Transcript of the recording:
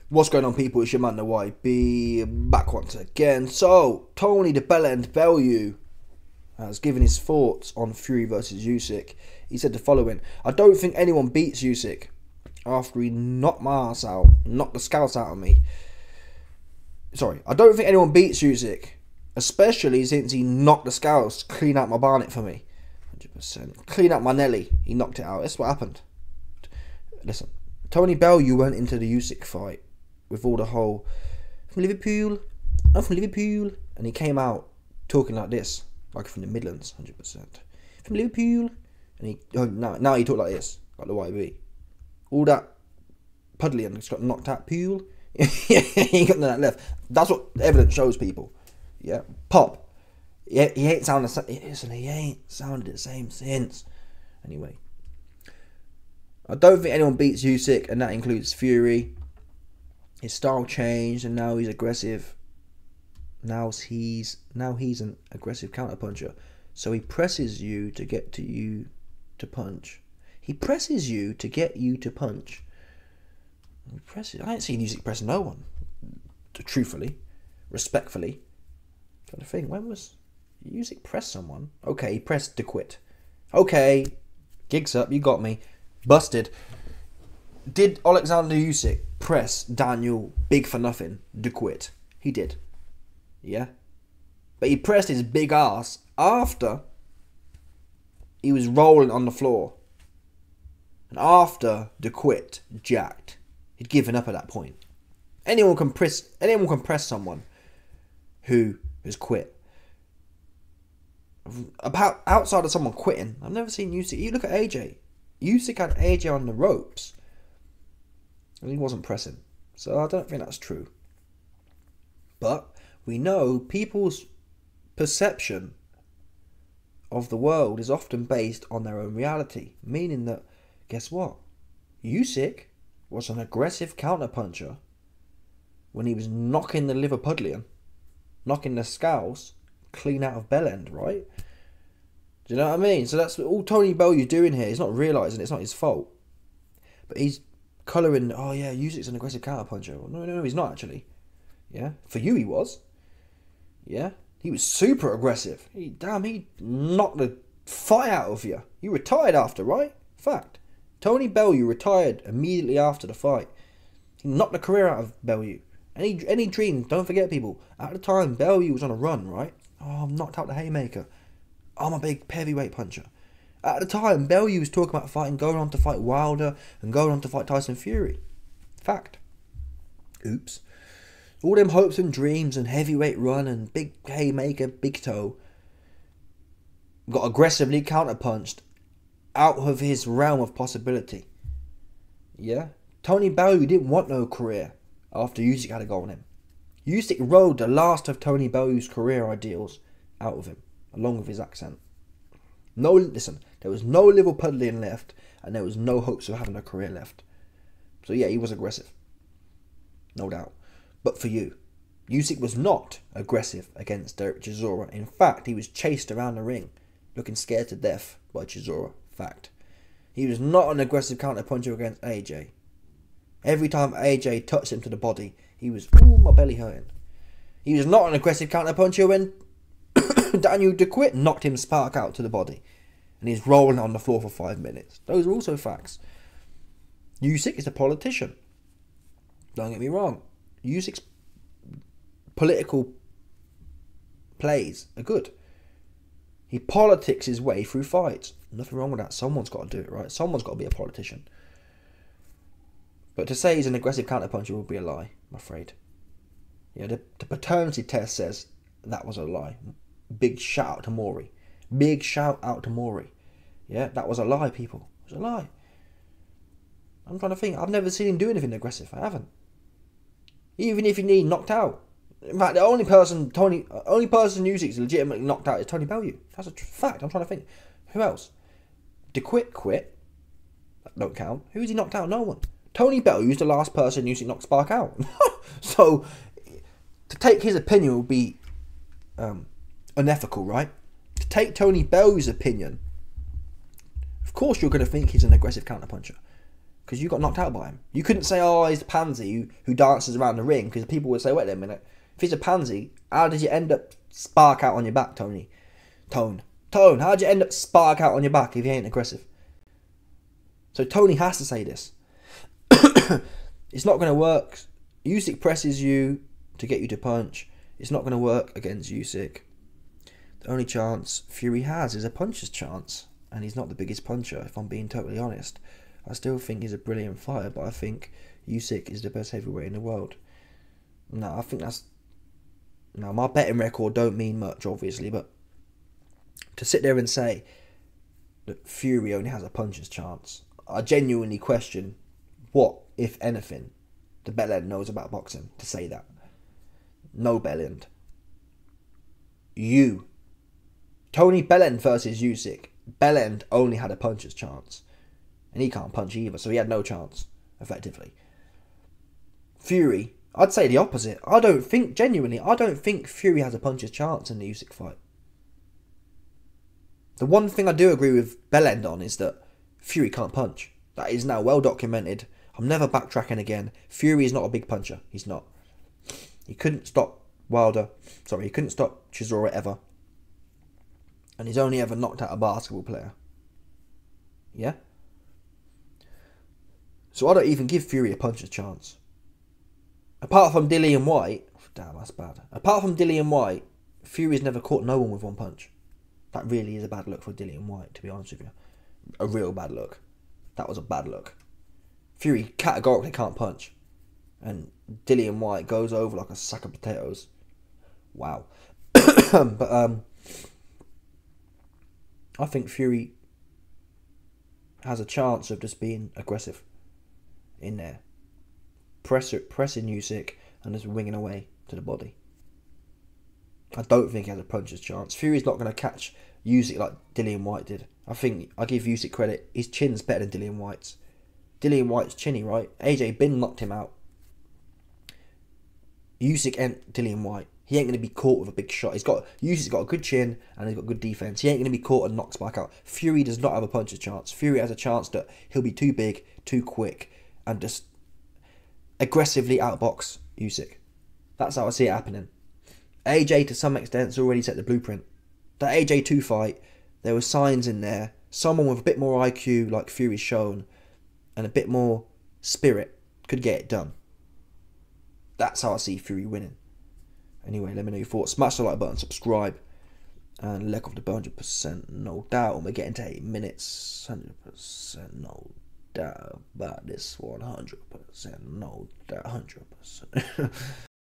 What's going on, people? It's your man, the YB, back once again. So, Tony the Bellend Bellew has given his thoughts on Fury versus USYK. He said the following: I don't think anyone beats USYK after he knocked my ass out, knocked the scouts out of me. Sorry, I don't think anyone beats USYK, especially since he knocked the scouts clean out my barnet for me. 100%. Clean out my Nelly. He knocked it out. That's what happened. Listen, Tony Bellew went into the USYK fight with all the whole from Liverpool, I'm from Liverpool, and he came out talking like this, like from the Midlands, 100%. From Liverpool, and he now he talk like this, like the YB. All that Pudlian just got knocked out pool. He ain't got none of that left. That's what the evidence shows, people. Yeah, Pop. Yeah, he ain't sounded. Listen, he ain't sounded the same since. Anyway, I don't think anyone beats USYK, and that includes Fury. His style changed, and now he's aggressive. Now he's an aggressive counterpuncher. So he presses you to get to you to punch. He presses you to get you to punch. He presses. I ain't seen USYK press no one. Truthfully, respectfully. I'm trying to think, when was USYK press someone? Okay, he pressed to quit. Okay, gigs up. You got me. Busted. Did Alexander Usyk press Daniel big for nothing to quit? He did. Yeah. But he pressed his big ass after he was rolling on the floor. And after the quit jacked. He'd given up at that point. Anyone can press someone who has quit. About outside of someone quitting, I've never seen Usyk. You look at AJ. Usyk had AJ on the ropes. And he wasn't pressing. So I don't think that's true. But we know people's perception of the world is often based on their own reality. Meaning that, guess what? Usyk was an aggressive counterpuncher when he was knocking the Liverpudlian, knocking the Scouse clean out of Bellend, right? Do you know what I mean? So that's all Tony Bellew's doing here. He's not realising it's not his fault. But he's colouring, oh yeah, Usyk's an aggressive counterpuncher. Well, no, he's not actually. Yeah, for you he was. Yeah, he was super aggressive. He knocked the fight out of you. You retired after, right? Fact. Tony Bellew retired immediately after the fight. He knocked the career out of Bellew. Any dreams, don't forget, people. At the time, Bellew was on a run, right? Oh, I'm knocked out the haymaker. I'm a big heavyweight puncher. At the time, Bellew was talking about fighting, going on to fight Wilder and going on to fight Tyson Fury. Fact. Oops. All them hopes and dreams and heavyweight run and big haymaker, big toe got aggressively counterpunched out of his realm of possibility. Yeah? Tony Bellew didn't want no career after Usyk had a go on him. Usyk rode the last of Tony Bellew's career ideals out of him, along with his accent. No, listen, there was no Liverpudlian left, and there was no hopes of having a career left. So yeah, he was aggressive. No doubt. But for you, Usyk was not aggressive against Derek Chisora. In fact, he was chased around the ring, looking scared to death by Chisora. Fact. He was not an aggressive counterpuncher against AJ. Every time AJ touched him to the body, he was, ooh, my belly hurting. He was not an aggressive counterpuncher when Daniel DeQuitt knocked him spark out to the body. And he's rolling on the floor for 5 minutes. Those are also facts. Usyk is a politician. Don't get me wrong. Usyk's political plays are good. He politics his way through fights. Nothing wrong with that. Someone's got to do it, right? Someone's got to be a politician. But to say he's an aggressive counterpuncher would be a lie, I'm afraid. Yeah, the paternity test says that was a lie. Big shout out to Maury. Big shout out to Maury. Yeah, that was a lie, people. It was a lie. I'm trying to think. I've never seen him do anything aggressive. I haven't. Even if he need knocked out. In fact, the only person Usyk's legitimately knocked out is Tony Bellew. That's a fact. I'm trying to think. Who else? DeQuitt quit. That don't count. Who's he knocked out? No one. Tony Bellew's the last person Usyk knocked spark out. So, to take his opinion would be unethical, right? To take Tony Bellew's opinion, of course you're going to think he's an aggressive counterpuncher. because you got knocked out by him. You couldn't say, oh, he's a pansy who dances around the ring, because people would say, wait a minute, if he's a pansy, how did you end up spark out on your back, Tony? Tone, how'd you end up spark out on your back if you ain't aggressive? So Tony has to say this. It's not going to work. USYK presses you to get you to punch. It's not going to work against USYK. The only chance Fury has is a puncher's chance, and he's not the biggest puncher, if I'm being totally honest. I still think he's a brilliant fighter, but I think USYK is the best heavyweight in the world. No, I think that's... Now, my betting record don't mean much, obviously, but to sit there and say that Fury only has a puncher's chance, I genuinely question what, if anything, the Bellend knows about boxing to say that. No Bellend. Tony Bellend versus USYK. Bellend only had a puncher's chance. And he can't punch either, so he had no chance, effectively. Fury, I'd say the opposite. I don't think Fury has a puncher's chance in the USYK fight. The one thing I do agree with Bellend on is that Fury can't punch. That is now well documented. I'm never backtracking again. Fury is not a big puncher. He's not. He couldn't stop Wilder. Sorry, he couldn't stop Chisora ever. And he's only ever knocked out a basketball player. Yeah? So I don't even give Fury a puncher's chance. Apart from Dillian White... Damn, that's bad. Apart from Dillian White, Fury's never caught no one with one punch. That really is a bad look for Dillian White, to be honest with you. A real bad look. That was a bad look. Fury categorically can't punch. And Dillian White goes over like a sack of potatoes. Wow. But I think Fury has a chance of just being aggressive in there. Pressing USYK and just winging away to the body. I don't think he has a puncher's chance. Fury's not going to catch USYK like Dillian White did. I think I give USYK credit. His chin's better than Dillian White's. Dillian White's chinny, right? AJ Bin knocked him out. USYK ain't Dillian White. He ain't going to be caught with a big shot. USYK's got a good chin and he's got good defense. He ain't going to be caught and knocked back out. Fury does not have a puncher's chance. Fury has a chance that he'll be too big, too quick, and just aggressively outbox USYK. That's how I see it happening. AJ, to some extent, has already set the blueprint. That AJ 2 fight, there were signs in there. Someone with a bit more IQ, like Fury's shown, and a bit more spirit, could get it done. That's how I see Fury winning. Anyway, let me know your thoughts. Smash the like button, subscribe, and let off the 100%, no doubt. And we're getting to 8 minutes. 100%, no doubt about this 100%, no doubt, 100%.